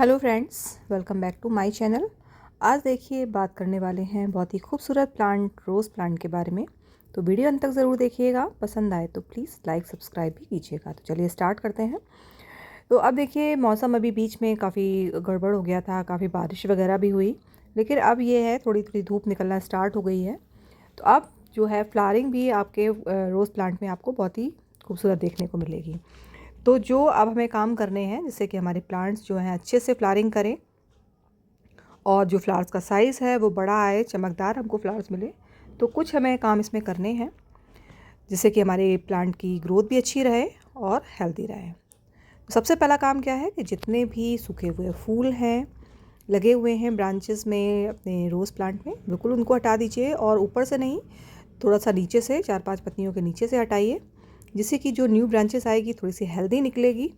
Hello friends, welcome back to my channel. आज देखिए बात करने वाले हैं बहुत ही खूबसूरत प्लांट रोज़ प्लांट के बारे में। तो वीडियो अंत तक ज़रूर देखिएगा, पसंद आए तो प्लीज़ लाइक सब्सक्राइब भी कीजिएगा। तो चलिए स्टार्ट करते हैं। तो अब देखिए मौसम अभी बीच में काफ़ी गड़बड़ हो गया था, काफ़ी बारिश वगैरह भी हुई, लेकिन अब ये है थोड़ी थोड़ी धूप निकलना स्टार्ट हो गई है। तो अब जो है फ्लावरिंग भी आपके रोज़ प्लांट में आपको बहुत ही खूबसूरत देखने को मिलेगी। तो जो अब हमें काम करने हैं जिससे कि हमारे प्लांट्स जो हैं अच्छे से फ्लावरिंग करें और जो फ्लावर्स का साइज़ है वो बड़ा आए, चमकदार हमको फ्लावर्स मिले। तो कुछ हमें काम इसमें करने हैं जिससे कि हमारे प्लांट की ग्रोथ भी अच्छी रहे और हेल्दी रहे। तो सबसे पहला काम क्या है कि जितने भी सूखे हुए फूल हैं लगे हुए हैं ब्रांचेस में अपने रोज़ प्लांट में, बिल्कुल उनको हटा दीजिए और ऊपर से नहीं, थोड़ा सा नीचे से 4-5 पत्तियों के नीचे से हटाइए, जिससे कि जो न्यू ब्रांचेस आएगी थोड़ी सी हेल्दी निकलेगी।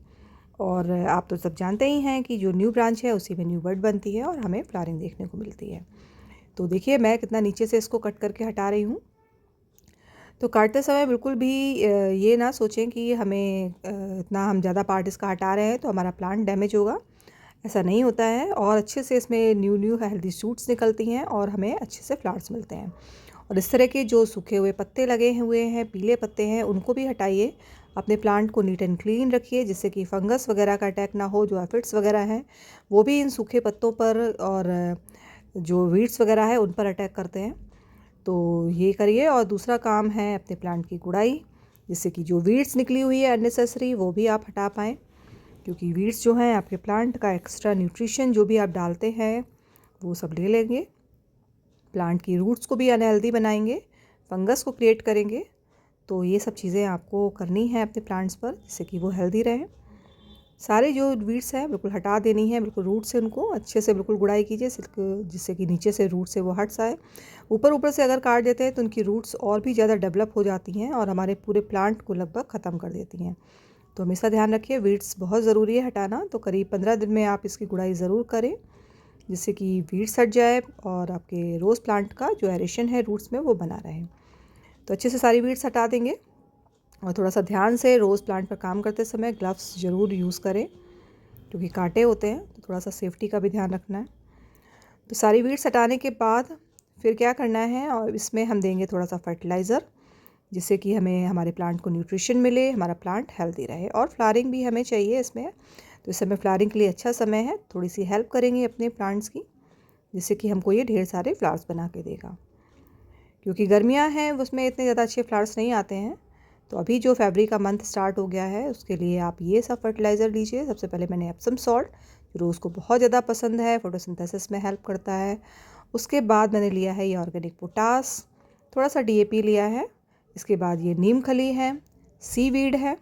और आप तो सब जानते ही हैं कि जो न्यू ब्रांच है उसी में न्यू बड बनती है और हमें फ्लावरिंग देखने को मिलती है। तो देखिए मैं कितना नीचे से इसको कट करके हटा रही हूँ। तो काटते समय बिल्कुल भी ये ना सोचें कि हमें इतना हम ज़्यादा पार्ट इसका हटा रहे हैं तो हमारा प्लांट डैमेज होगा। ऐसा नहीं होता है और अच्छे से इसमें न्यू न्यू हेल्दी शूट्स निकलती हैं और हमें अच्छे से फ्लावर्स मिलते हैं। और इस तरह के जो सूखे हुए पत्ते लगे हुए हैं, पीले पत्ते हैं, उनको भी हटाइए। अपने प्लांट को नीट एंड क्लीन रखिए जिससे कि फंगस वगैरह का अटैक ना हो। जो एफिड्स वगैरह हैं वो भी इन सूखे पत्तों पर और जो वीड्स वगैरह है उन पर अटैक करते हैं। तो ये करिए। और दूसरा काम है अपने प्लांट की गुड़ाई, जिससे कि जो वीड्स निकली हुई है अननेसेसरी वो भी आप हटा पाएँ, क्योंकि वीड्स जो हैं आपके प्लांट का एक्स्ट्रा न्यूट्रिशन जो भी आप डालते हैं वो सब ले लेंगे, प्लांट की रूट्स को भी अनहेल्दी बनाएंगे, फंगस को क्रिएट करेंगे। तो ये सब चीज़ें आपको करनी है अपने प्लांट्स पर जिससे कि वो हेल्दी रहें। सारे जो वीड्स हैं बिल्कुल हटा देनी है, बिल्कुल रूट से उनको अच्छे से बिल्कुल गुड़ाई कीजिए जिससे कि नीचे से रूट से वो हट जाए। ऊपर ऊपर से अगर काट देते हैं तो उनकी रूट्स और भी ज़्यादा डेवलप हो जाती हैं और हमारे पूरे प्लांट को लगभग ख़त्म कर देती हैं। तो हमेशा ध्यान रखिए, वीड्स बहुत ज़रूरी है हटाना। तो करीब 15 दिन में आप इसकी गुड़ाई ज़रूर करें जिससे कि वीड्स हट जाए और आपके रोज़ प्लांट का जो एरेशन है रूट्स में वो बना रहे। तो अच्छे से सारी वीड्स हटा देंगे और थोड़ा सा ध्यान से रोज़ प्लांट पर काम करते समय ग्लव्स ज़रूर यूज़ करें क्योंकि कांटे होते हैं, तो थोड़ा सा सेफ्टी का भी ध्यान रखना है। तो सारी वीड्स हटाने के बाद फिर क्या करना है, और इसमें हम देंगे थोड़ा सा फर्टिलाइज़र जिससे कि हमें हमारे प्लांट को न्यूट्रिशन मिले, हमारा प्लांट हेल्दी रहे और फ्लावरिंग भी हमें चाहिए इसमें। तो इस समय फ्लावरिंग के लिए अच्छा समय है। थोड़ी सी हेल्प करेंगे अपने प्लांट्स की जिससे कि हमको ये ढेर सारे फ्लावर्स बना के देगा। क्योंकि गर्मियाँ हैं उसमें इतने ज़्यादा अच्छे फ्लावर्स नहीं आते हैं। तो अभी जो फरवरी का मंथ स्टार्ट हो गया है उसके लिए आप ये सब फर्टिलाइज़र लीजिए। सबसे पहले मैंने एप्सम सॉल्ट, जो रोज़ को बहुत ज़्यादा पसंद है, फोटोसिंथेसिस में हेल्प करता है। उसके बाद मैंने लिया है ये ऑर्गेनिक पोटास, थोड़ा सा डीएपी लिया है। इसके बाद ये नीम खली है, सीवीड है,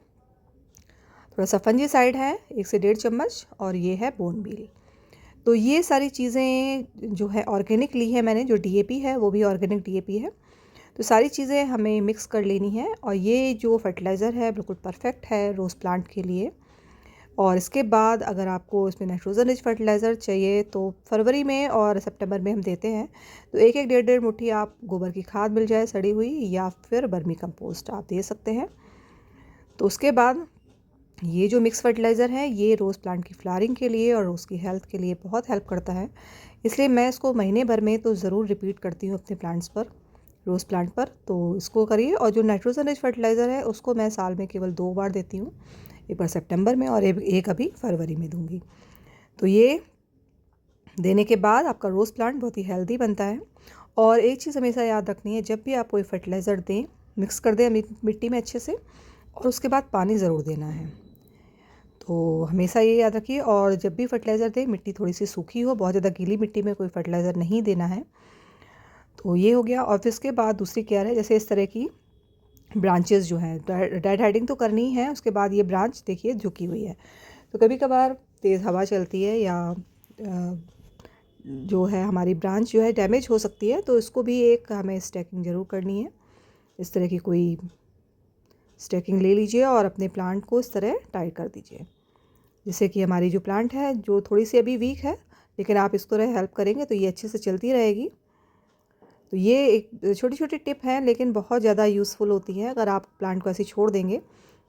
थोड़ा सा फंजीसाइड है 1 से 1.5 चम्मच, और ये है बोन मील। तो ये सारी चीज़ें जो है ऑर्गेनिक ली है मैंने। जो डीएपी है वो भी ऑर्गेनिक डीएपी है। तो सारी चीज़ें हमें मिक्स कर लेनी है और ये जो फर्टिलाइज़र है बिल्कुल परफेक्ट है रोज़ प्लांट के लिए। और इसके बाद अगर आपको इसमें नाइट्रोजन रिच फर्टिलाइज़र चाहिए तो फरवरी में और सितंबर में हम देते हैं। तो 1-1, 1.5-1.5 मुट्ठी आप गोबर की खाद मिल जाए सड़ी हुई, या फिर वर्मी कंपोस्ट आप दे सकते हैं। तो उसके बाद ये जो मिक्स फर्टिलाइज़र है ये रोज़ प्लांट की फ्लावरिंग के लिए और रोज़ की हेल्थ के लिए बहुत हेल्प करता है। इसलिए मैं इसको महीने भर में तो ज़रूर रिपीट करती हूँ अपने प्लांट्स पर, रोज़ प्लांट पर। तो इसको करिए। और जो नाइट्रोजन रिच फर्टिलाइज़र है उसको मैं साल में केवल 2 बार देती हूँ, एक बार सितंबर में और एक अभी फरवरी में दूंगी। तो ये देने के बाद आपका रोज़ प्लांट बहुत ही हेल्दी बनता है। और एक चीज़ हमेशा याद रखनी है, जब भी आप कोई फर्टिलाइज़र दें मिक्स कर दें मिट्टी में अच्छे से, और उसके बाद पानी ज़रूर देना है। तो हमेशा ये याद रखिए। और जब भी फर्टिलाइज़र दें मिट्टी थोड़ी सी सूखी हो, बहुत ज़्यादा गीली मिट्टी में कोई फर्टिलाइज़र नहीं देना है। तो ये हो गया। और फिर इसके बाद दूसरी केयर है, जैसे इस तरह की ब्रांचेस जो हैं डेड हेडिंग तो करनी ही है। उसके बाद ये ब्रांच देखिए झुकी हुई है, तो कभी कभार तेज़ हवा चलती है या जो है हमारी ब्रांच जो है डैमेज हो सकती है। तो इसको भी एक हमें स्टैकिंग ज़रूर करनी है। इस तरह की कोई स्टैकिंग ले लीजिए और अपने प्लांट को इस तरह टाइट कर दीजिए, जिससे कि हमारी जो प्लांट है जो थोड़ी सी अभी वीक है, लेकिन आप इस तरह हेल्प करेंगे तो ये अच्छे से चलती रहेगी। तो ये एक छोटी छोटी टिप है लेकिन बहुत ज़्यादा यूज़फुल होती है। अगर आप प्लांट को ऐसे छोड़ देंगे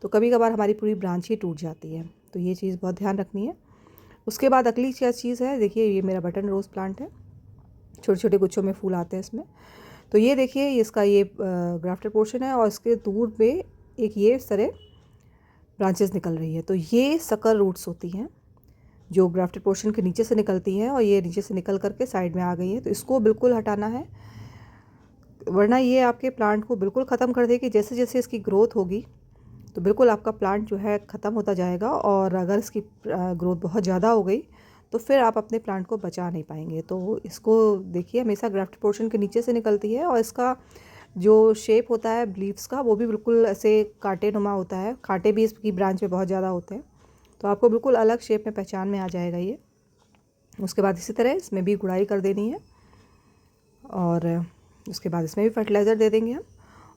तो कभी कभार हमारी पूरी ब्रांच ही टूट जाती है। तो ये चीज़ बहुत ध्यान रखनी है। उसके बाद अगली क्या चीज़ है, देखिए ये मेरा बटन रोज़ प्लांट है, छोटे छोटे गुच्छों में फूल आते हैं इसमें। तो ये देखिए इसका ये ग्राफ्टेड पोर्शन है और इसके दूर पे एक ये इस तरह ब्रांचेस निकल रही है। तो ये सकर रूट्स होती हैं जो ग्राफ्टेड पोर्शन के नीचे से निकलती हैं और ये नीचे से निकल करके साइड में आ गई है। तो इसको बिल्कुल हटाना है, वरना ये आपके प्लांट को बिल्कुल ख़त्म कर देगी। जैसे जैसे इसकी ग्रोथ होगी तो बिल्कुल आपका प्लांट जो है ख़त्म होता जाएगा, और अगर इसकी ग्रोथ बहुत ज़्यादा हो गई तो फिर आप अपने प्लांट को बचा नहीं पाएंगे। तो इसको देखिए हमेशा ग्राफ्टेड पोर्शन के नीचे से निकलती है, और इसका जो शेप होता है लीव्स का वो भी बिल्कुल ऐसे कांटे नुमा होता है। कांटे भी इसकी ब्रांच में बहुत ज़्यादा होते हैं, तो आपको बिल्कुल अलग शेप में पहचान में आ जाएगा ये। उसके बाद इसी तरह इसमें भी गुड़ाई कर देनी है, और उसके बाद इसमें भी फर्टिलाइज़र दे देंगे हम,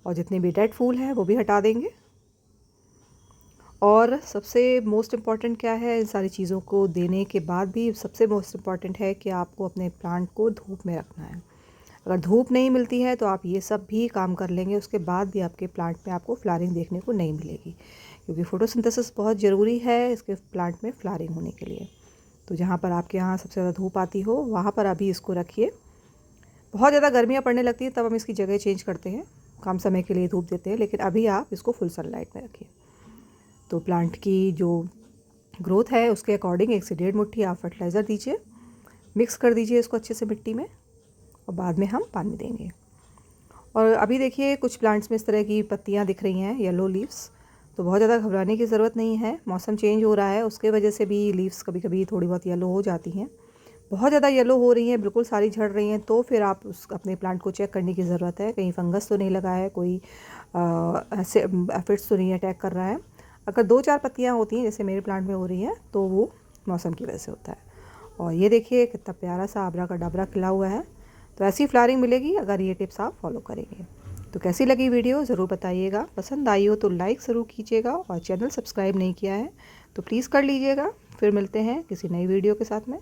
और जितने भी डेड फूल हैं वो भी हटा देंगे। और सबसे मोस्ट इम्पॉर्टेंट क्या है, इन सारी चीज़ों को देने के बाद भी सबसे मोस्ट इम्पॉर्टेंट है कि आपको अपने प्लांट को धूप में रखना है। अगर धूप नहीं मिलती है तो आप ये सब भी काम कर लेंगे, उसके बाद भी आपके प्लांट में आपको फ्लावरिंग देखने को नहीं मिलेगी, क्योंकि फोटोसिंथेसिस बहुत ज़रूरी है इसके प्लांट में फ्लावरिंग होने के लिए। तो जहाँ पर आपके यहाँ सबसे ज़्यादा धूप आती हो वहाँ पर अभी इसको रखिए। बहुत ज़्यादा गर्मियाँ पड़ने लगती हैं तब हम इसकी जगह चेंज करते हैं, कम समय के लिए धूप देते हैं, लेकिन अभी आप इसको फुल सनलाइट में रखिए। तो प्लांट की जो ग्रोथ है उसके अकॉर्डिंग 1 से 1.5 मुट्ठी आप फर्टिलाइज़र दीजिए, मिक्स कर दीजिए इसको अच्छे से मिट्टी में, और बाद में हम पानी देंगे। और अभी देखिए कुछ प्लांट्स में इस तरह की पत्तियां दिख रही हैं, येलो लीव्स, तो बहुत ज़्यादा घबराने की ज़रूरत नहीं है। मौसम चेंज हो रहा है, उसके वजह से भी लीव्स कभी कभी थोड़ी बहुत येलो हो जाती हैं। बहुत ज़्यादा येलो हो रही हैं, बिल्कुल सारी झड़ रही हैं, तो फिर आप उस अपने प्लांट को चेक करने की ज़रूरत है, कहीं फंगस तो नहीं लगा है, कोई ऐसे एफिड्स तो नहीं अटैक कर रहा है। अगर 2-4 पत्तियाँ होती हैं जैसे मेरे प्लांट में हो रही हैं तो वो मौसम की वजह से होता है। और ये देखिए कितना प्यारा सा आबरा का डाबरा खिला हुआ है। तो ऐसी फ्लावरिंग मिलेगी अगर ये टिप्स आप फॉलो करेंगे। तो कैसी लगी वीडियो ज़रूर बताइएगा, पसंद आई हो तो लाइक ज़रूर कीजिएगा, और चैनल सब्सक्राइब नहीं किया है तो प्लीज़ कर लीजिएगा। फिर मिलते हैं किसी नई वीडियो के साथ में।